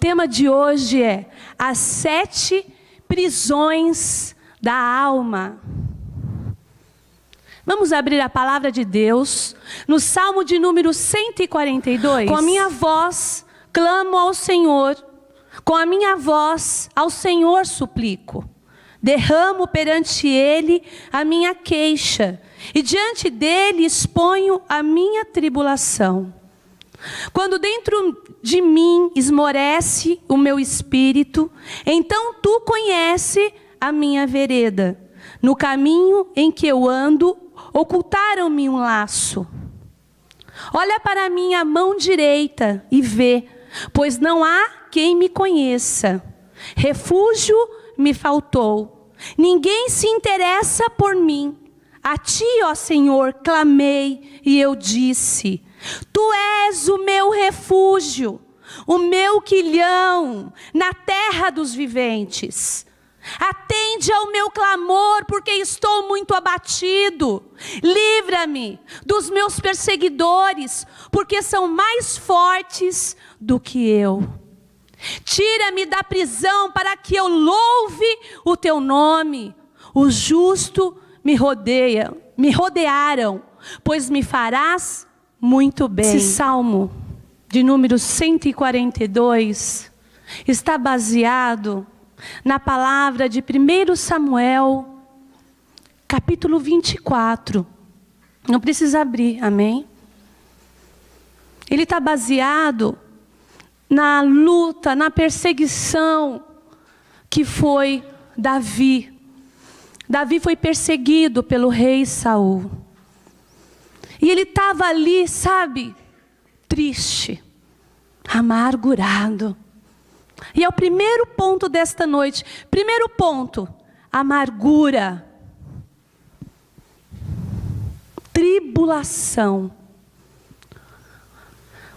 tema de hoje é as 7 prisões da alma. Vamos abrir a palavra de Deus no Salmo de número 142. Com a minha voz clamo ao Senhor, com a minha voz ao Senhor suplico. Derramo perante Ele a minha queixa, e diante dEle exponho a minha tribulação. Quando dentro de mim esmorece o meu espírito, então Tu conheces a minha vereda. No caminho em que eu ando, ocultaram-me um laço. Olha para a minha mão direita e vê, pois não há quem me conheça. Refúgio me faltou. Ninguém se interessa por mim. A Ti, ó Senhor, clamei e eu disse: Tu és o meu refúgio, o meu quilhão na terra dos viventes. Atende ao meu clamor, porque estou muito abatido. Livra-me dos meus perseguidores, porque são mais fortes do que eu. Tira-me da prisão para que eu louve o Teu nome. Os justos me rodearam, pois me farás muito bem. Esse salmo de número 142 está baseado na palavra de 1 Samuel, capítulo 24. Não precisa abrir, amém? Ele está baseado na luta, na perseguição que foi Davi. Davi foi perseguido pelo rei Saul. E ele estava ali, sabe, triste, amargurado. E é o primeiro ponto desta noite. Primeiro ponto, amargura. Tribulação.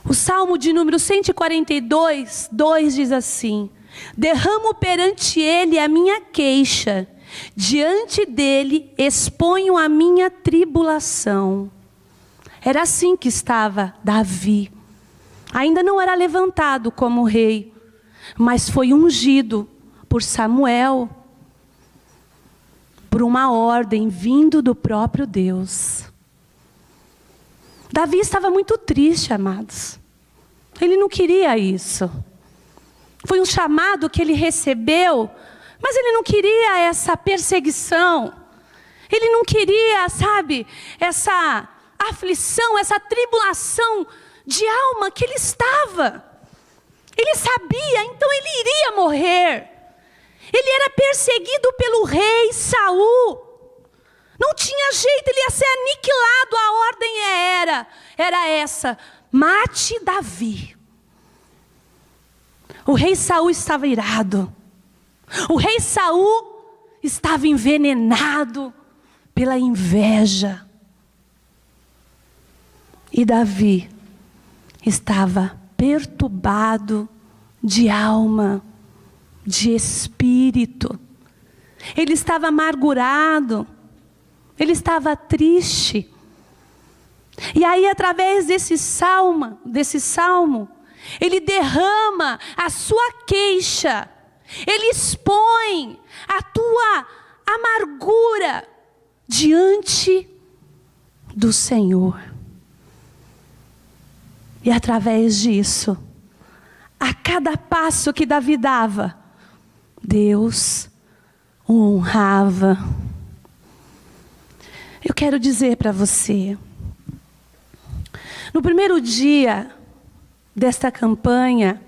O Salmo de número 142, 2 diz assim: derramo perante Ele a minha queixa, diante dEle exponho a minha tribulação. Era assim que estava Davi. Ainda não era levantado como rei, mas foi ungido por Samuel, por uma ordem vindo do próprio Deus. Davi estava muito triste, amados. Ele não queria isso. Foi um chamado que ele recebeu, mas ele não queria essa perseguição. Ele não queria, sabe, essa aflição, essa tribulação de alma que ele estava. Ele sabia, então ele iria morrer. Ele era perseguido pelo rei Saul. Não tinha jeito, ele ia ser aniquilado. A ordem era essa: mate Davi. O rei Saul estava irado. O rei Saul estava envenenado pela inveja. E Davi estava perturbado de alma, de espírito. Ele estava amargurado. Ele estava triste. E aí, através desse salmo, ele derrama a sua queixa. Ele expõe a tua amargura diante do Senhor. E através disso, a cada passo que Davi dava, Deus o honrava. Eu quero dizer para você, no primeiro dia desta campanha,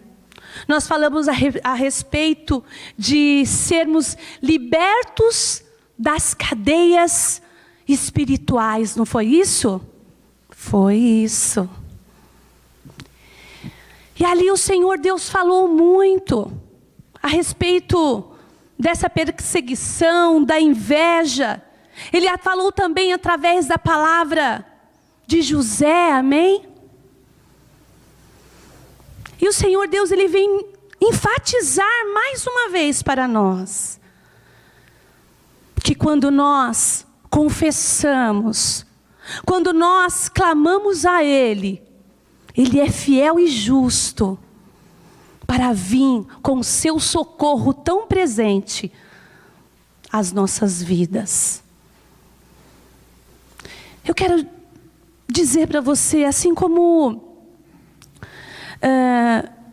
nós falamos a respeito de sermos libertos das cadeias espirituais, não foi isso? Foi isso. E ali o Senhor Deus falou muito a respeito dessa perseguição, da inveja. Ele falou também através da palavra de José, amém? E o Senhor Deus, Ele vem enfatizar mais uma vez para nós, que quando nós confessamos, quando nós clamamos a Ele, Ele é fiel e justo para vir com o seu socorro tão presente às nossas vidas. Eu quero dizer para você, assim como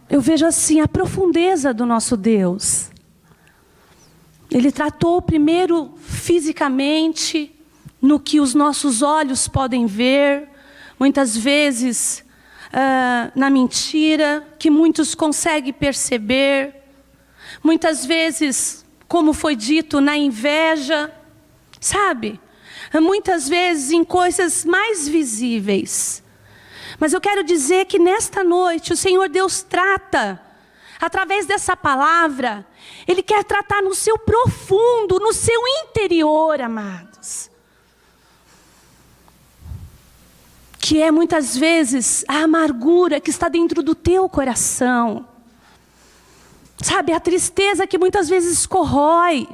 eu vejo assim a profundeza do nosso Deus. Ele tratou primeiro fisicamente, no que os nossos olhos podem ver, muitas vezes na mentira, que muitos conseguem perceber, muitas vezes, como foi dito, na inveja, sabe? Muitas vezes em coisas mais visíveis. Mas eu quero dizer que nesta noite o Senhor Deus trata, através dessa palavra, Ele quer tratar no seu profundo, no seu interior, amados. Que é muitas vezes a amargura que está dentro do teu coração. Sabe, a tristeza que muitas vezes corrói.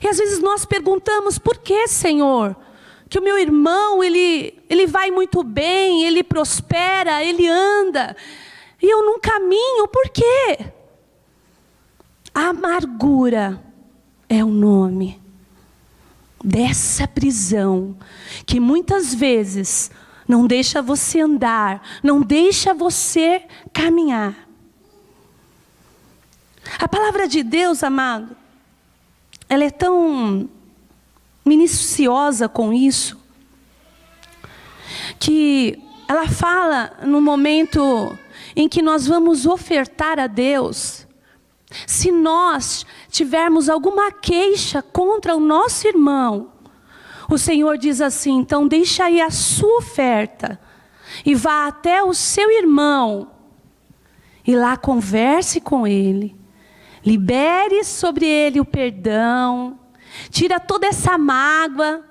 E às vezes nós perguntamos, por que, Senhor? Que o meu irmão, ele vai muito bem, ele prospera, ele anda. E eu não caminho, por quê? A amargura é o nome dessa prisão, que muitas vezes não deixa você andar, não deixa você caminhar. A palavra de Deus, amado, ela é tão minuciosa com isso, que ela fala no momento em que nós vamos ofertar a Deus. Se nós tivermos alguma queixa contra o nosso irmão, o Senhor diz assim, então deixa aí a sua oferta e vá até o seu irmão e lá converse com ele. Libere sobre ele o perdão, tira toda essa mágoa,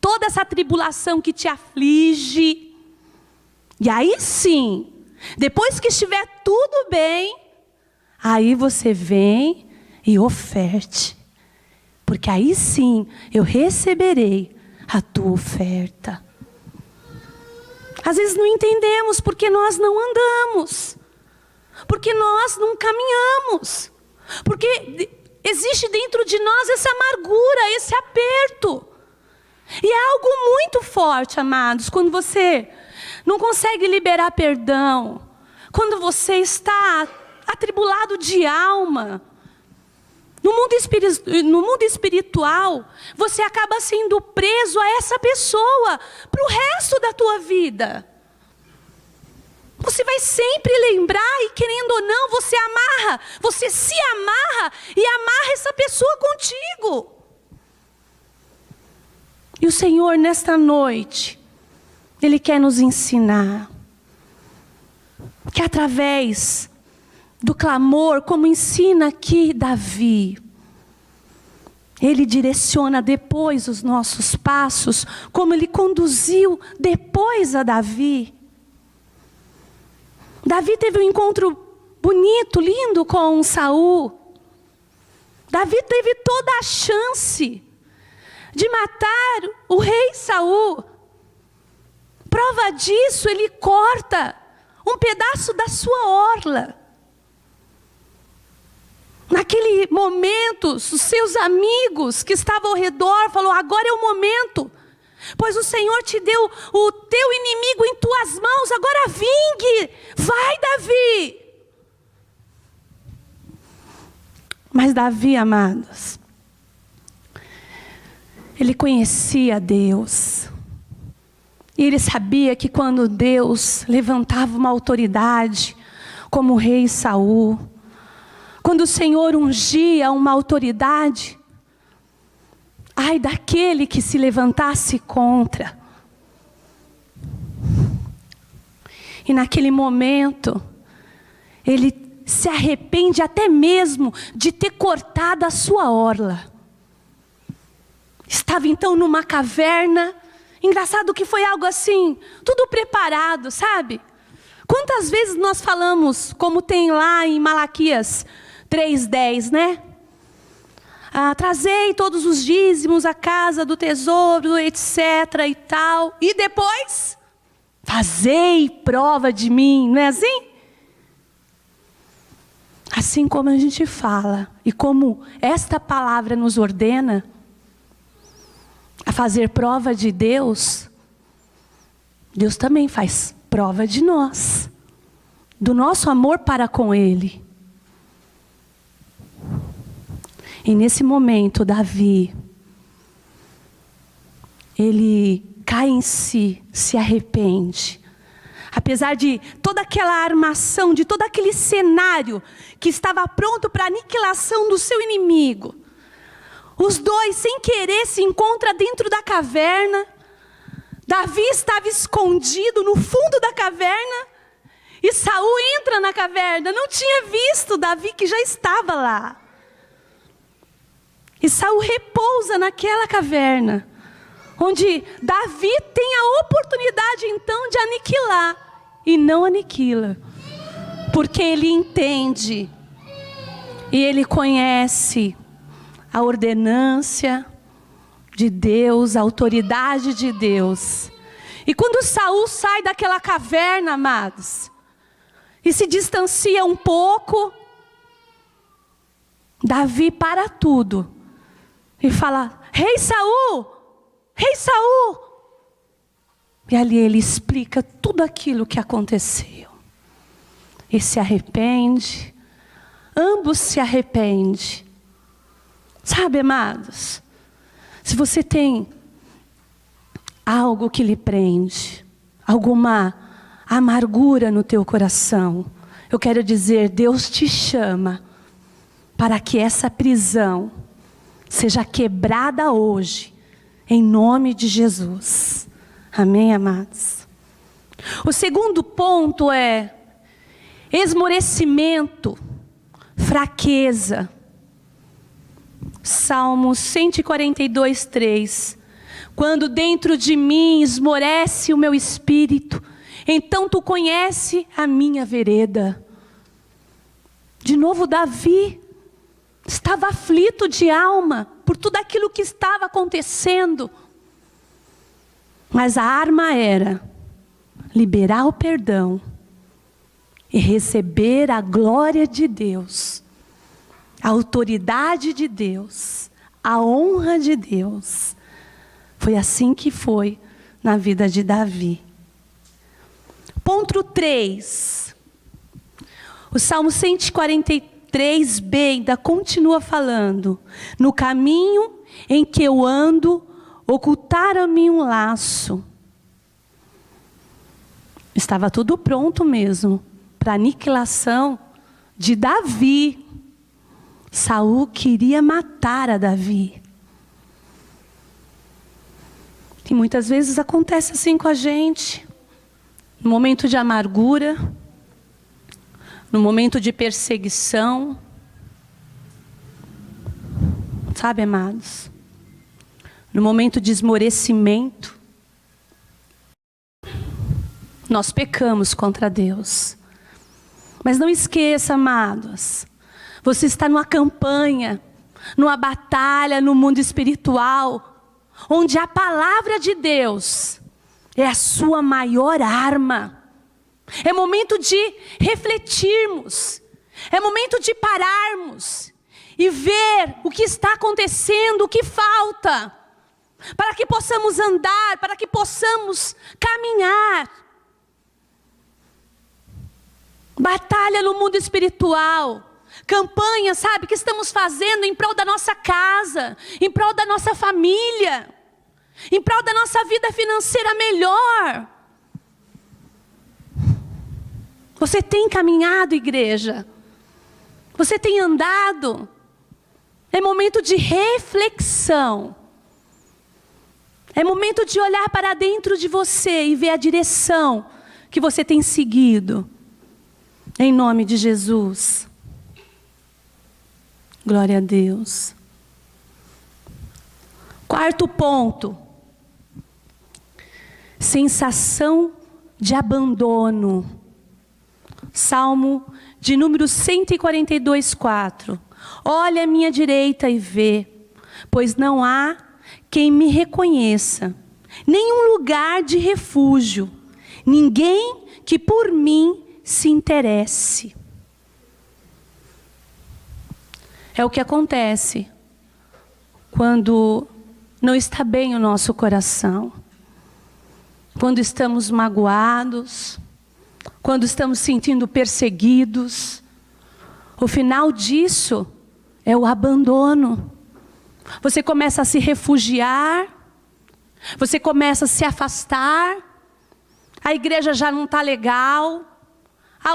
toda essa tribulação que te aflige. E aí sim, depois que estiver tudo bem, aí você vem e oferte. Porque aí sim, eu receberei a tua oferta. Às vezes não entendemos porque nós não andamos. Porque nós não caminhamos. Porque existe dentro de nós essa amargura, esse aperto. E é algo muito forte, amados, quando você não consegue liberar perdão. Quando você está atribulado de alma. No mundo espiritual, você acaba sendo preso a essa pessoa para o resto da tua vida. Você vai sempre lembrar e, querendo ou não, você se amarra e amarra essa pessoa contigo. E o Senhor, nesta noite, Ele quer nos ensinar que através do clamor, como ensina aqui Davi, Ele direciona depois os nossos passos, como Ele conduziu depois a Davi. Davi teve um encontro bonito, lindo com Saul. Davi teve toda a chance de matar o rei Saul. Prova disso, ele corta um pedaço da sua orla. Naquele momento, os seus amigos que estavam ao redor falaram, agora é o momento. Pois o Senhor te deu o teu inimigo em tuas mãos, agora vingue. Vai, Davi. Mas Davi, amados, ele conhecia Deus. E ele sabia que quando Deus levantava uma autoridade, como o rei Saul, quando o Senhor ungia uma autoridade, ai daquele que se levantasse contra. E naquele momento, ele se arrepende até mesmo de ter cortado a sua orla. Estava então numa caverna. Engraçado que foi algo assim, tudo preparado, sabe? Quantas vezes nós falamos, como tem lá em Malaquias 3:10, né? Trazei todos os dízimos à casa do tesouro, etc. e tal. E depois, fazei prova de mim, não é assim? assim como a gente fala e como esta palavra nos ordena a fazer prova de Deus, Deus também faz prova de nós, do nosso amor para com Ele. E nesse momento, Davi, ele cai em si, se arrepende. Apesar de toda aquela armação, de todo aquele cenário que estava pronto para a aniquilação do seu inimigo, os dois, sem querer, se encontram dentro da caverna. Davi estava escondido no fundo da caverna, e Saul entra na caverna, não tinha visto Davi que já estava lá. E Saul repousa naquela caverna, onde Davi tem a oportunidade então de aniquilar, e não aniquila, porque ele entende, e ele conhece a ordenância de Deus, a autoridade de Deus. E quando Saul sai daquela caverna, amados, e se distancia um pouco, Davi para tudo e fala: Rei Saul! Rei Saul! E ali ele explica tudo aquilo que aconteceu. E se arrepende. Ambos se arrependem. Sabe, amados, se você tem algo que lhe prende, alguma amargura no teu coração, eu quero dizer, Deus te chama para que essa prisão seja quebrada hoje, em nome de Jesus. Amém, amados? O segundo ponto é esmorecimento, fraqueza. Salmo 142, 3. Quando dentro de mim esmorece o meu espírito, então tu conhece a minha vereda. De novo Davi estava aflito de alma por tudo aquilo que estava acontecendo. Mas a arma era liberar o perdão e receber a glória de Deus, a autoridade de Deus, a honra de Deus. Foi assim que foi na vida de Davi. Ponto 3. O Salmo 143b ainda continua falando: no caminho em que eu ando, ocultaram-me um laço. Estava tudo pronto mesmo para a aniquilação de Davi. Saul queria matar a Davi. E muitas vezes acontece assim com a gente. No momento de amargura, no momento de perseguição. Sabe, amados? No momento de esmorecimento, nós pecamos contra Deus. Mas não esqueça, amados, você está numa campanha, numa batalha no mundo espiritual, onde a palavra de Deus é a sua maior arma. É momento de refletirmos, é momento de pararmos e ver o que está acontecendo, o que falta, para que possamos andar, para que possamos caminhar. Batalha no mundo espiritual, campanha, sabe, que estamos fazendo em prol da nossa casa, em prol da nossa família, em prol da nossa vida financeira melhor. Você tem caminhado, igreja? Você tem andado? É momento de reflexão. É momento de olhar para dentro de você e ver a direção que você tem seguido. Em nome de Jesus. Glória a Deus. Quarto ponto. Sensação de abandono. Salmo de número 142, 4. Olha à minha direita e vê, pois não há quem me reconheça, nenhum lugar de refúgio, ninguém que por mim se interesse. É o que acontece quando não está bem o nosso coração. Quando estamos magoados, quando estamos sentindo perseguidos. O final disso é o abandono. Você começa a se refugiar, você começa a se afastar, a igreja já não está legal,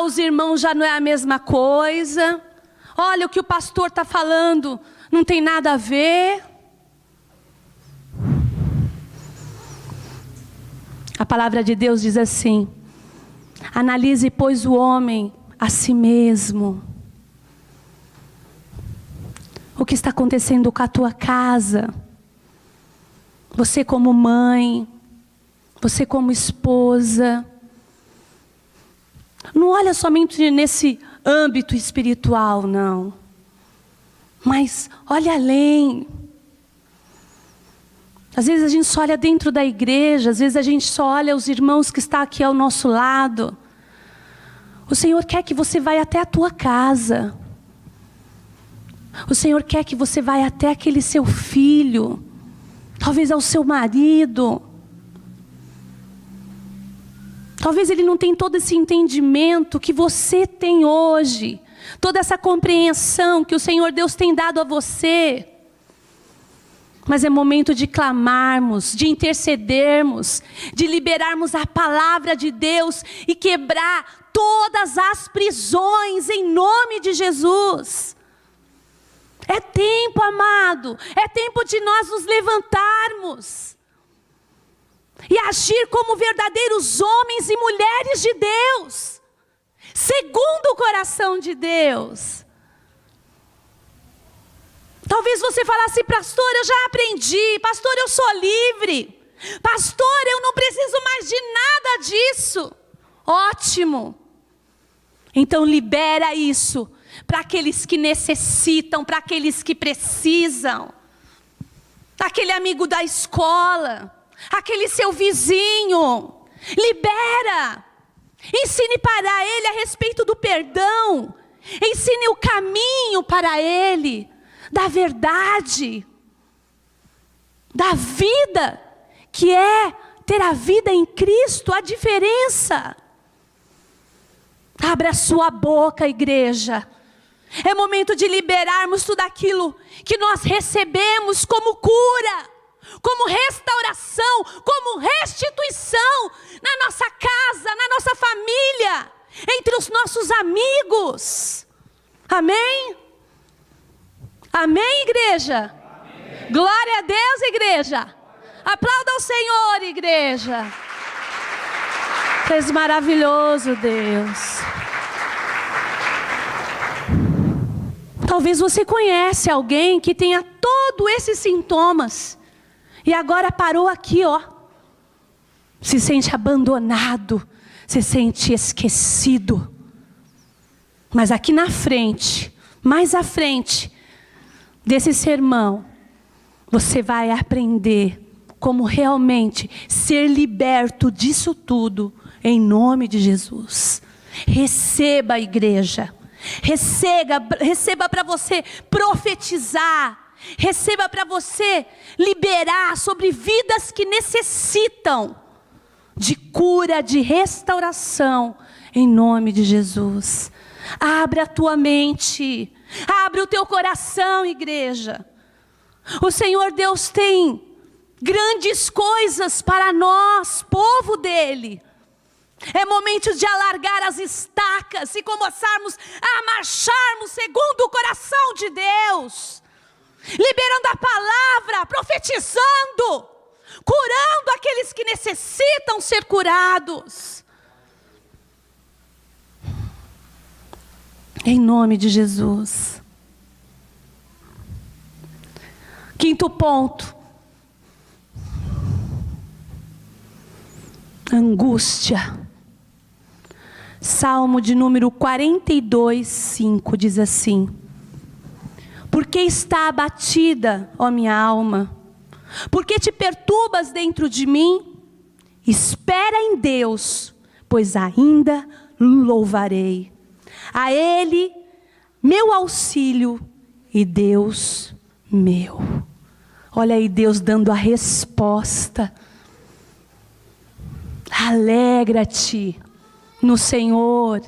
os irmãos já não é a mesma coisa, olha o que o pastor está falando, não tem nada a ver. A palavra de Deus diz assim: analise, pois, o homem a si mesmo. O que está acontecendo com a tua casa? Você como mãe, você como esposa. Não olha somente nesse âmbito espiritual, não. Mas olha além. Às vezes a gente só olha dentro da igreja, às vezes a gente só olha os irmãos que estão aqui ao nosso lado. O Senhor quer que você vá até a tua casa. O Senhor quer que você vá até aquele seu filho, talvez ao seu marido. Talvez ele não tenha todo esse entendimento que você tem hoje, toda essa compreensão que o Senhor Deus tem dado a você. Mas é momento de clamarmos, de intercedermos, de liberarmos a palavra de Deus e quebrar todas as prisões em nome de Jesus. É tempo, amado, é tempo de nós nos levantarmos e agir como verdadeiros homens e mulheres de Deus, segundo o coração de Deus. Talvez você falasse: pastor, eu já aprendi, pastor, eu sou livre, pastor, eu não preciso mais de nada disso. Ótimo, então libera isso para aqueles que necessitam, para aqueles que precisam. Aquele amigo da escola, aquele seu vizinho, libera. Ensine para ele a respeito do perdão. Ensine o caminho para ele, da verdade, da vida, que é ter a vida em Cristo, a diferença. Abra a sua boca, igreja. É momento de liberarmos tudo aquilo que nós recebemos como cura, como restauração, como restituição na nossa casa, na nossa família, entre os nossos amigos. Amém? Amém, igreja? Amém. Glória a Deus, igreja. Aplauda o Senhor, igreja. És maravilhoso, Deus. Talvez você conhece alguém que tenha todos esses sintomas e agora parou aqui, ó. Se sente abandonado, se sente esquecido. Mas aqui na frente, mais à frente desse sermão, você vai aprender como realmente ser liberto disso tudo, em nome de Jesus. Receba, a igreja. Receba para você profetizar. Receba para você liberar sobre vidas que necessitam de cura, de restauração, em nome de Jesus. Abre a tua mente, abre o teu coração, igreja. O Senhor Deus tem grandes coisas para nós, povo dele. É momento de alargar as estacas e começarmos a marcharmos segundo o coração de Deus. Liberando a palavra, profetizando, curando aqueles que necessitam ser curados. Em nome de Jesus. Quinto ponto. Angústia. Salmo de número 42, 5 diz assim: por que está abatida, ó minha alma? Por que te perturbas dentro de mim? Espera em Deus, pois ainda louvarei. A Ele, meu auxílio e Deus meu. Olha aí Deus dando a resposta. Alegra-te no Senhor,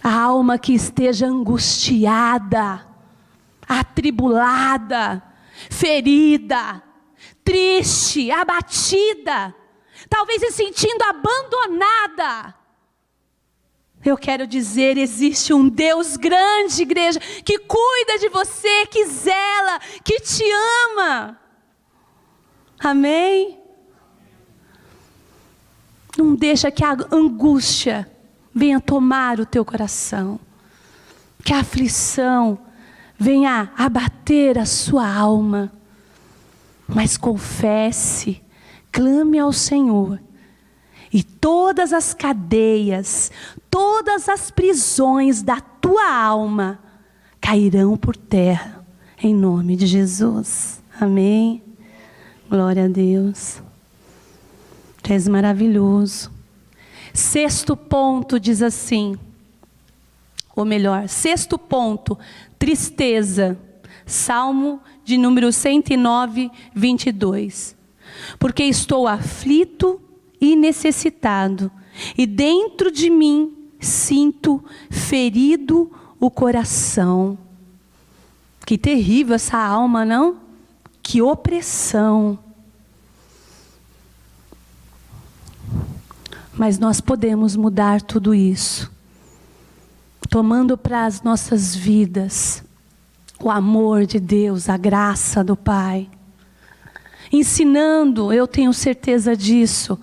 a alma que esteja angustiada, atribulada, ferida, triste, abatida, talvez se sentindo abandonada. Eu quero dizer, existe um Deus grande, igreja, que cuida de você, que zela, que te ama. Amém? Não deixa que a angústia venha tomar o teu coração, que a aflição venha abater a sua alma, mas confesse, clame ao Senhor, e todas as cadeias, todas as prisões da tua alma cairão por terra, em nome de Jesus. Amém? Glória a Deus. Tu és maravilhoso. Sexto ponto diz assim, ou melhor, sexto ponto, tristeza. Salmo de número 109, 22. Porque estou aflito e necessitado, e dentro de mim sinto ferido o coração. Que terrível essa alma, não? Que opressão. Mas nós podemos mudar tudo isso, tomando para as nossas vidas o amor de Deus, a graça do Pai. Ensinando, eu tenho certeza disso,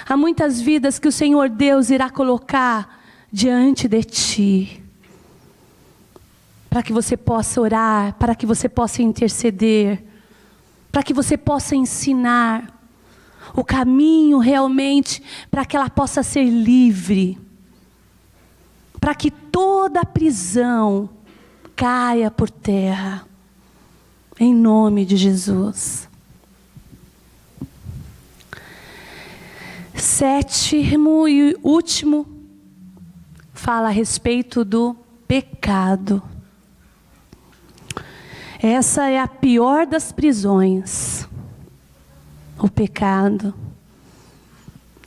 há muitas vidas que o Senhor Deus irá colocar diante de ti, para que você possa orar, para que você possa interceder, para que você possa ensinar o caminho realmente, para que ela possa ser livre, para que toda prisão caia por terra, em nome de Jesus. Sétimo e último, fala a respeito do pecado. Essa é a pior das prisões, o pecado.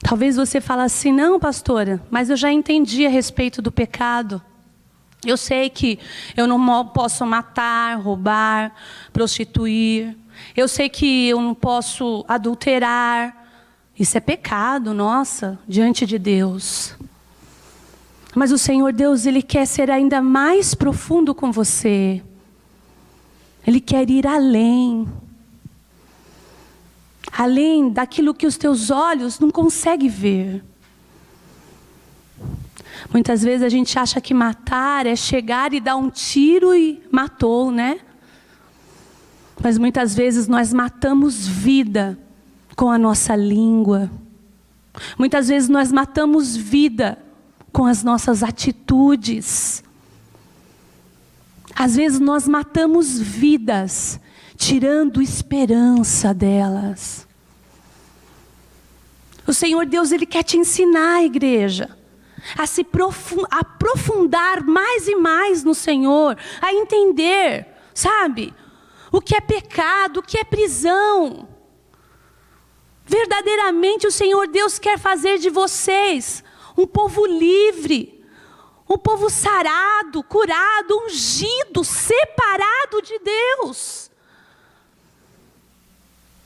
Talvez você fale assim, não pastora, mas eu já entendi a respeito do pecado. Eu sei que eu não posso matar, roubar, prostituir. Eu sei que eu não posso adulterar. Isso é pecado, nossa, diante de Deus. Mas o Senhor Deus, Ele quer ser ainda mais profundo com você. Ele quer ir além. Além daquilo que os teus olhos não conseguem ver. Muitas vezes a gente acha que matar é chegar e dar um tiro e matou, né? Mas muitas vezes nós matamos vida com a nossa língua. Muitas vezes nós matamos vida com as nossas atitudes. Às vezes nós matamos vidas, tirando esperança delas. O Senhor Deus, Ele quer te ensinar, igreja, a se aprofundar mais e mais no Senhor, a entender, sabe, o que é pecado, o que é prisão. Verdadeiramente o Senhor Deus quer fazer de vocês um povo livre, um povo sarado, curado, ungido, separado de Deus.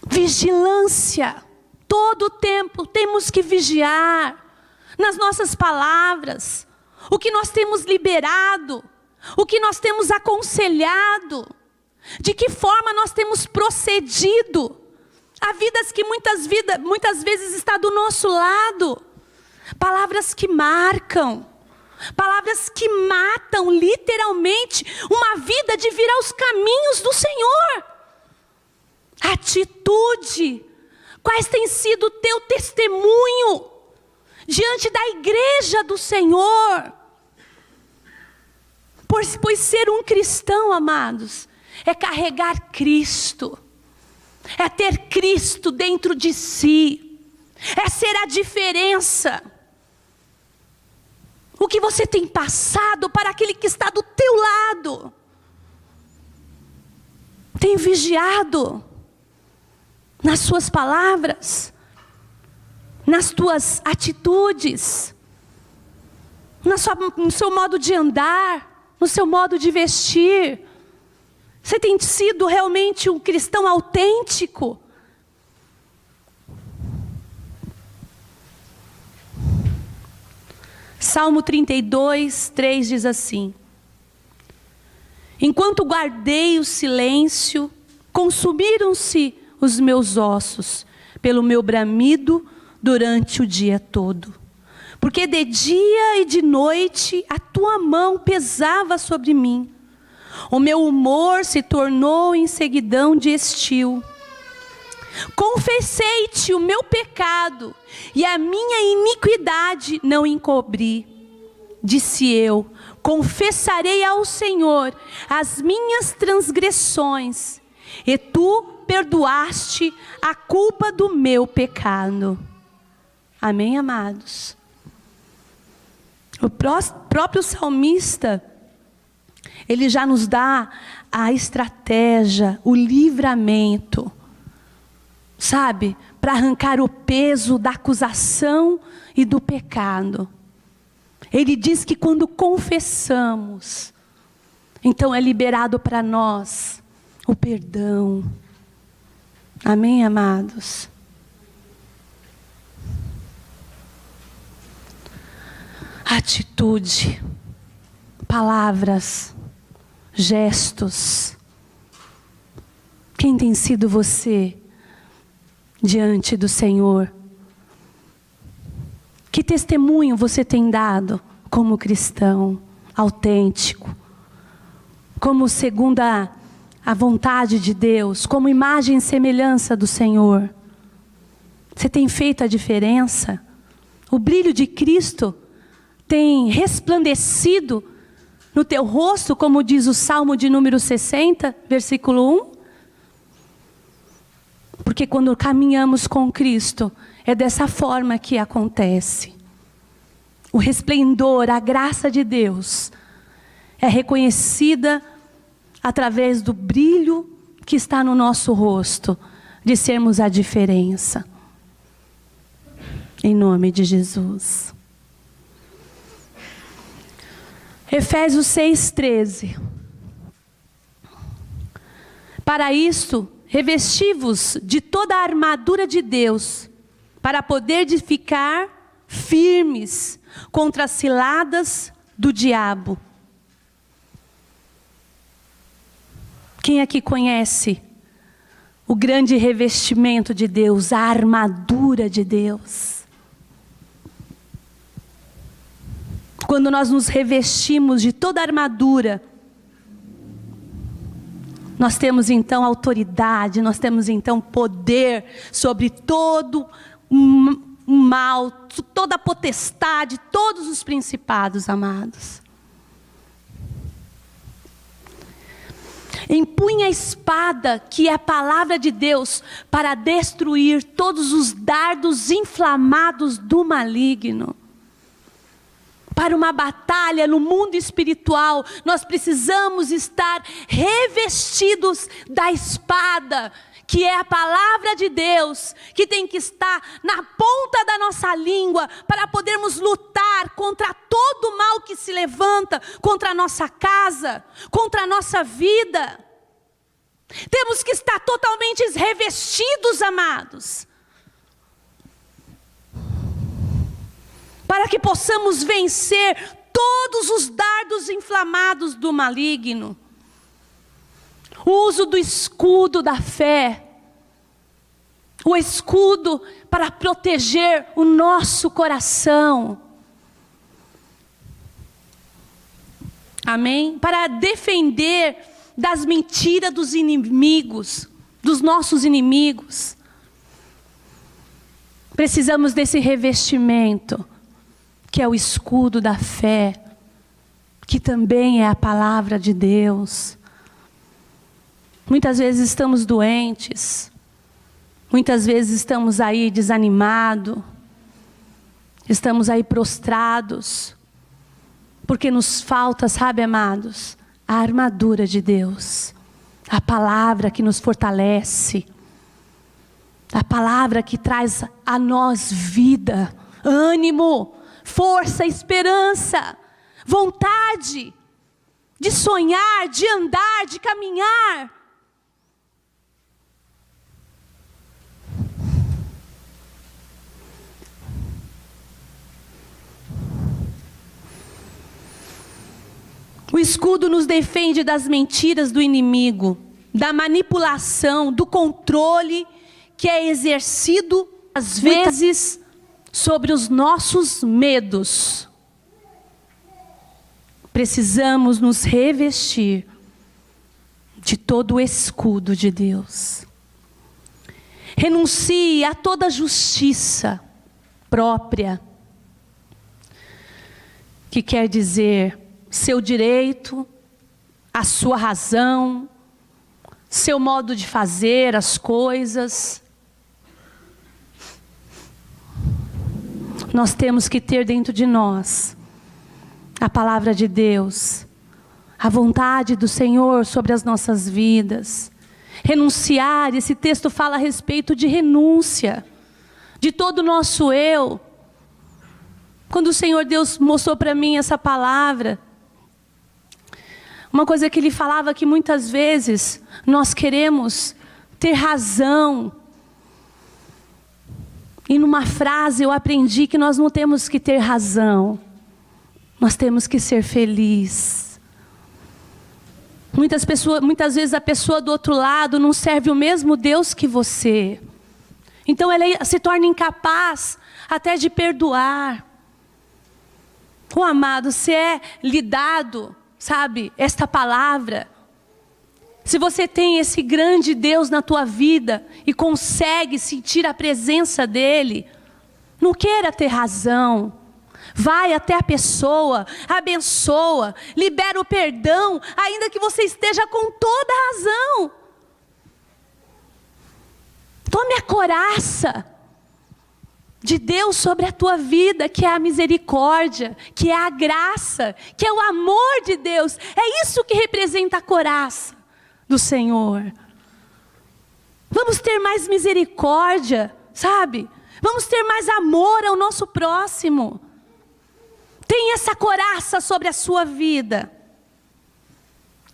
Vigilância, todo o tempo temos que vigiar nas nossas palavras, o que nós temos liberado, o que nós temos aconselhado, de que forma nós temos procedido. Há vidas que muitas vezes está do nosso lado, palavras que marcam, palavras que matam literalmente uma vida de vir aos caminhos do Senhor. Atitude, quais tem sido o teu testemunho diante da igreja do Senhor? Pois ser um cristão, amados, é carregar Cristo, é ter Cristo dentro de si, é ser a diferença. O que você tem passado para aquele que está do teu lado, tem vigiado nas suas palavras, nas tuas atitudes, no seu modo de andar, no seu modo de vestir? Você tem sido realmente um cristão autêntico? Salmo 32, 3 diz assim: enquanto guardei o silêncio, consumiram-se os meus ossos pelo meu bramido durante o dia todo. Porque de dia e de noite a tua mão pesava sobre mim. O meu humor se tornou em seguidão de estio. Confessei-te o meu pecado e a minha iniquidade não encobri. Disse eu: confessarei ao Senhor as minhas transgressões, e tu perdoaste a culpa do meu pecado. Amém, amados? O próprio salmista, ele já nos dá a estratégia, o livramento, sabe? Para arrancar o peso da acusação e do pecado. Ele diz que quando confessamos, então é liberado para nós o perdão. Amém, amados? Atitude, palavras, gestos. Quem tem sido você diante do Senhor? Que testemunho você tem dado como cristão autêntico? Como segundo a vontade de Deus, como imagem e semelhança do Senhor? Você tem feito a diferença? O brilho de Cristo tem resplandecido no teu rosto, como diz o Salmo de número 60, versículo 1? Porque quando caminhamos com Cristo, é dessa forma que acontece. O resplendor, a graça de Deus é reconhecida através do brilho que está no nosso rosto, de sermos a diferença. Em nome de Jesus. Efésios 6,13. Para isto, revesti-vos de toda a armadura de Deus, para poder ficar firmes contra as ciladas do diabo. Quem aqui conhece o grande revestimento de Deus, a armadura de Deus? Quando nós nos revestimos de toda a armadura, nós temos então autoridade, nós temos então poder sobre todo o mal, toda a potestade, todos os principados, amados. Empunha a espada, que é a palavra de Deus, para destruir todos os dardos inflamados do maligno. Para uma batalha no mundo espiritual, nós precisamos estar revestidos da espada, que é a palavra de Deus, que tem que estar na ponta da nossa língua, para podermos lutar contra todo o mal que se levanta contra a nossa casa, contra a nossa vida. Temos que estar totalmente revestidos, amados, para que possamos vencer todos os dardos inflamados do maligno. O uso do escudo da fé, o escudo para proteger o nosso coração. Amém? Para defender das mentiras dos inimigos, dos nossos inimigos. Precisamos desse revestimento, que é o escudo da fé, que também é a palavra de Deus. Muitas vezes estamos doentes, muitas vezes estamos aí desanimados, estamos aí prostrados, porque nos falta, sabe, amados, a armadura de Deus, A palavra que nos fortalece. A palavra que traz a nós vida, ânimo, força, esperança, vontade de sonhar, de andar, de caminhar. O escudo nos defende das mentiras do inimigo, da manipulação, do controle que é exercido, às vezes, sobre os nossos medos. Precisamos nos revestir de todo o escudo de Deus. Renuncie a toda justiça própria, que quer dizer seu direito, a sua razão, seu modo de fazer as coisas. Nós temos que ter dentro de nós a palavra de Deus, a vontade do Senhor sobre as nossas vidas. Renunciar, esse texto fala a respeito de renúncia, de todo o nosso eu. Quando o Senhor Deus mostrou para mim essa palavra, uma coisa que Ele falava que muitas vezes nós queremos ter razão. E numa frase eu aprendi que nós não temos que ter razão. Nós temos que ser felizes. Muitas vezes a pessoa do outro lado não serve o mesmo Deus que você. Então ela se torna incapaz até de perdoar. Oh, amado, se é lhe dado, sabe, esta palavra, se você tem esse grande Deus na tua vida e consegue sentir a presença dEle, não queira ter razão. Vai até a pessoa, abençoa, libera o perdão, ainda que você esteja com toda a razão. Tome a coraça de Deus sobre a tua vida, que é a misericórdia, que é a graça, que é o amor de Deus. É isso que representa a coraça do Senhor. Vamos ter mais misericórdia, sabe? Vamos ter mais amor ao nosso próximo. Tenha essa coraça sobre a sua vida.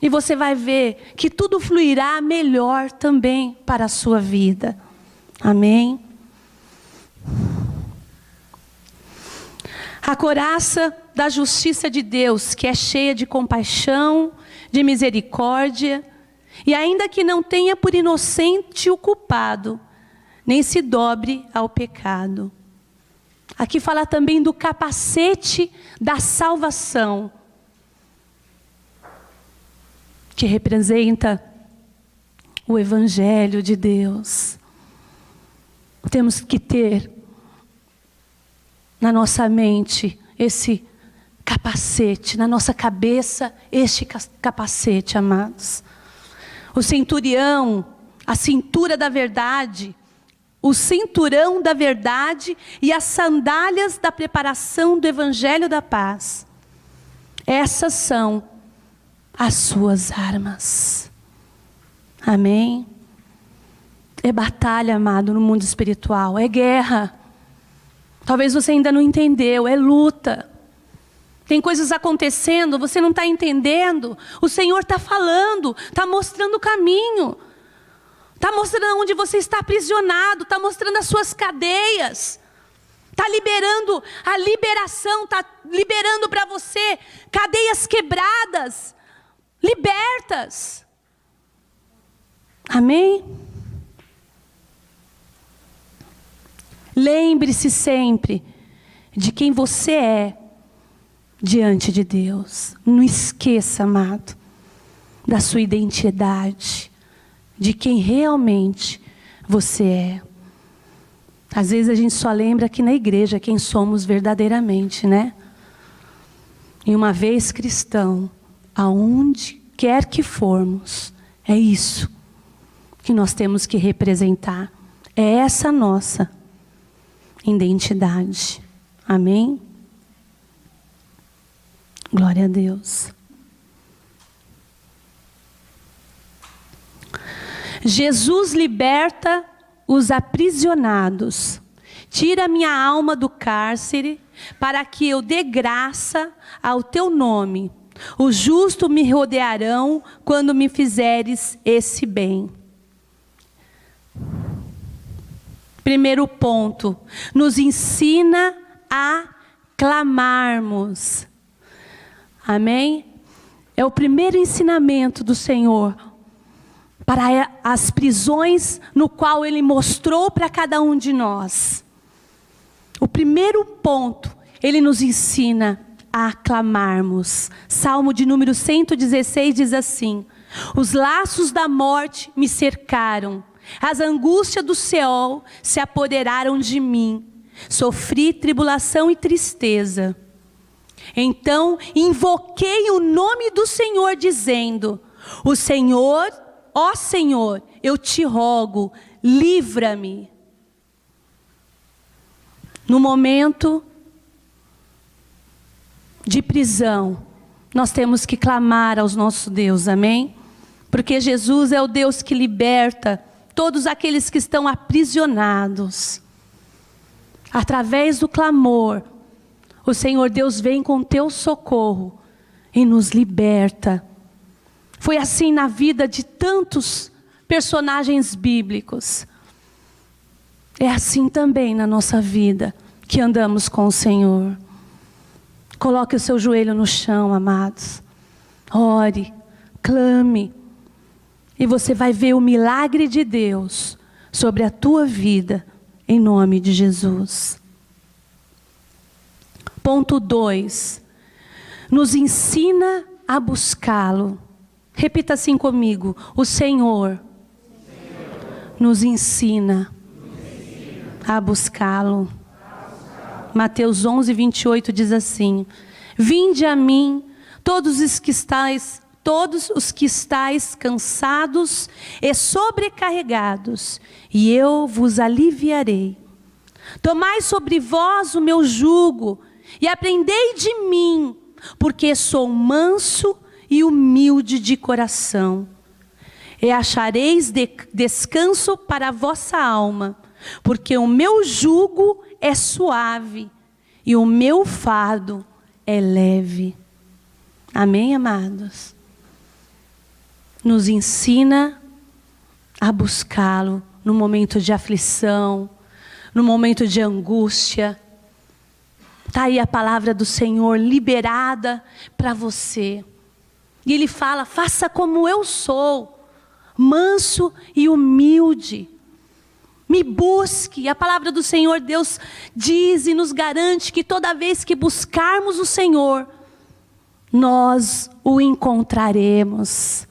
E você vai ver que tudo fluirá melhor também para a sua vida. Amém? A coraça da justiça de Deus, que é cheia de compaixão, de misericórdia, e ainda que não tenha por inocente o culpado, nem se dobre ao pecado. Aqui fala também do capacete da salvação, que representa o Evangelho de Deus. Temos que ter na nossa mente esse capacete, na nossa cabeça este capacete, amados. O centurião, a cintura da verdade, o cinturão da verdade e as sandálias da preparação do Evangelho da paz. Essas são as suas armas. Amém? É batalha, amado, no mundo espiritual, é guerra. Talvez você ainda não entendeu, é luta. Tem coisas acontecendo, você não está entendendo. O Senhor está falando, está mostrando o caminho. Está mostrando onde você está aprisionado, está mostrando as suas cadeias. Está liberando a liberação, está liberando para você cadeias quebradas, libertas. Amém? Lembre-se sempre de quem você é diante de Deus. Não esqueça, amado, da sua identidade, de quem realmente você é. Às vezes a gente só lembra aqui na igreja quem somos verdadeiramente, né? E uma vez cristão, aonde quer que formos, é isso que nós temos que representar. É essa nossa identidade. Amém? Glória a Deus. Jesus liberta os aprisionados. Tira minha alma do cárcere, para que eu dê graça ao teu nome. Os justos me rodearão quando me fizeres esse bem. Primeiro ponto, nos ensina a clamarmos. Amém? É o primeiro ensinamento do Senhor para as prisões no qual Ele mostrou para cada um de nós. O primeiro ponto, Ele nos ensina a clamarmos. Salmo de número 116 diz assim: os laços da morte me cercaram, as angústias do Seol se apoderaram de mim. Sofri tribulação e tristeza. Então invoquei o nome do Senhor, dizendo: o Senhor, ó Senhor, eu te rogo, livra-me. No momento de prisão, nós temos que clamar ao nosso Deus, amém? Porque Jesus é o Deus que liberta todos aqueles que estão aprisionados. Através do clamor, o Senhor Deus vem com teu socorro e nos liberta. Foi assim na vida de tantos personagens bíblicos. É assim também na nossa vida que andamos com o Senhor. Coloque o seu joelho no chão, amados. Ore, clame. E você vai ver o milagre de Deus sobre a tua vida, em nome de Jesus. Ponto 2. Nos ensina a buscá-lo. Repita assim comigo: o Senhor nos ensina a buscá-lo. Mateus 11, 28 diz assim: vinde a mim, todos os que estáis cansados e sobrecarregados, e eu vos aliviarei. Tomai sobre vós o meu jugo, e aprendei de mim, porque sou manso e humilde de coração. E achareis descanso para a vossa alma, porque o meu jugo é suave, e o meu fardo é leve. Amém, amados? Nos ensina a buscá-lo no momento de aflição, no momento de angústia. Está aí a palavra do Senhor liberada para você. E Ele fala: faça como eu sou, manso e humilde. Me busque. A palavra do Senhor Deus diz e nos garante que toda vez que buscarmos o Senhor, nós o encontraremos.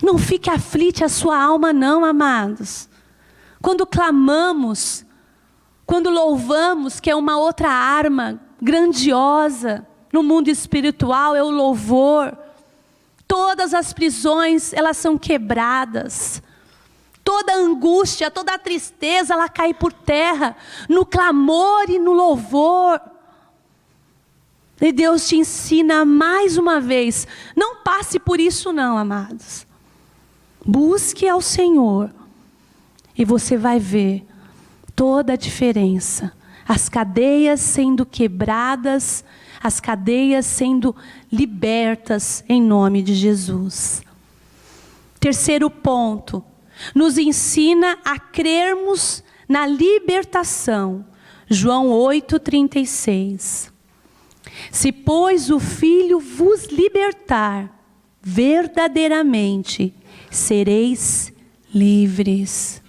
Não fique aflite a sua alma não, amados. Quando clamamos, quando louvamos, que é uma outra arma grandiosa no mundo espiritual, é o louvor. Todas as prisões, elas são quebradas. Toda angústia, toda tristeza, ela cai por terra no clamor e no louvor. E Deus te ensina mais uma vez: não passe por isso não, amados. Busque ao Senhor e você vai ver toda a diferença. As cadeias sendo quebradas, as cadeias sendo libertas em nome de Jesus. Terceiro ponto, nos ensina a crermos na libertação. João 8:36. Se, pois, o Filho vos libertar, verdadeiramente sereis livres.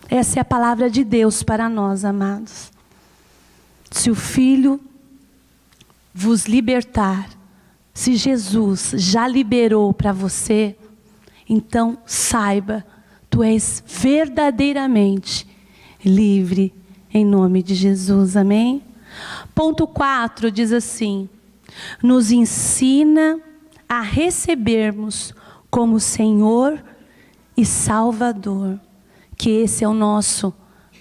Essa é a palavra de Deus para nós, amados. Se o Filho vos libertar, se Jesus já liberou para você, então saiba, tu és verdadeiramente livre em nome de Jesus, amém? Ponto 4 diz assim: nos ensina a recebermos como Senhor e Salvador, que esse é o nosso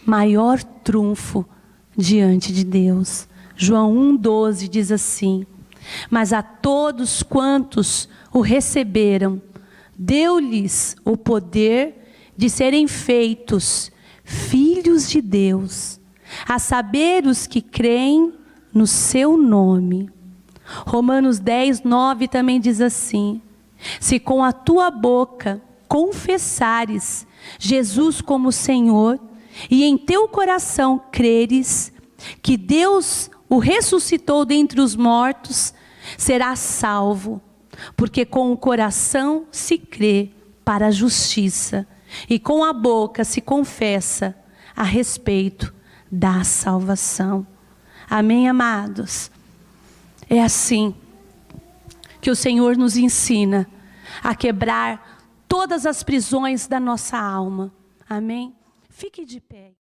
maior trunfo diante de Deus. João 1,12 diz assim: mas a todos quantos o receberam, deu-lhes o poder de serem feitos filhos de Deus, a saber os que creem no seu nome. Romanos 10, 9 também diz assim: se com a tua boca confessares Jesus como Senhor, e em teu coração creres que Deus o ressuscitou dentre os mortos, serás salvo, porque com o coração se crê para a justiça, e com a boca se confessa a respeito da salvação. Amém, amados? É assim que o Senhor nos ensina a quebrar todas as prisões da nossa alma. Amém? Fique de pé.